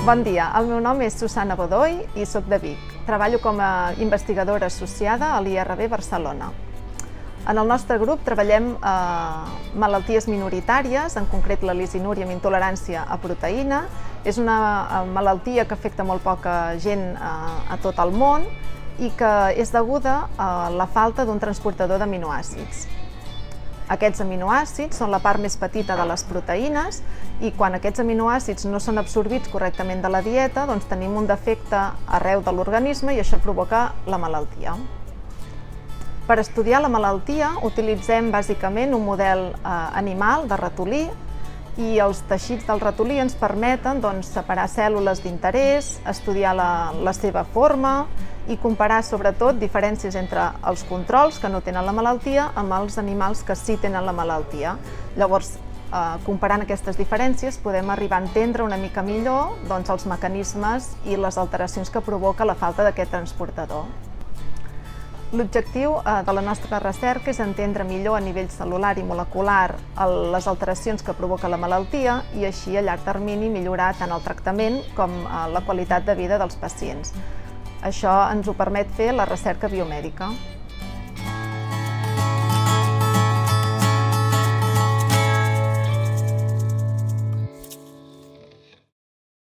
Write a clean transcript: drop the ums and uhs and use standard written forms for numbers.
Bon dia, el meu nom és Susana Godoy i soc de Vic. Treballo com a investigadora associada a l'IRB Barcelona. En el nostre grup treballem malalties minoritàries, en concret la lisinúria amb intolerància a proteïna. És una malaltia que afecta molt poca gent a tot el món i que és deguda a la falta d'un transportador d'aminoàcids. Aquests aminoàcids són la part més petita de les proteïnes i quan aquests aminoàcids no són absorbits correctament de la dieta, doncs tenim un defecte arreu de l'organisme i això provoca la malaltia. Per estudiar la malaltia utilitzem bàsicament un model animal de ratolí i els teixits del ratolí ens permeten separar cèl·lules d'interès, estudiar la seva forma i comparar sobretot diferències entre els controls que no tenen la malaltia amb els animals que sí tenen la malaltia. Llavors, comparant aquestes diferències podem arribar a entendre una mica millor els mecanismes i les alteracions que provoca la falta d'aquest transportador. L'objectiu de la nostra recerca és entendre millor a nivell cel·lular i molecular les alteracions que provoca la malaltia i així a llarg termini millorar tant el tractament com la qualitat de vida dels pacients. Això ens ho permet fer la recerca biomèdica.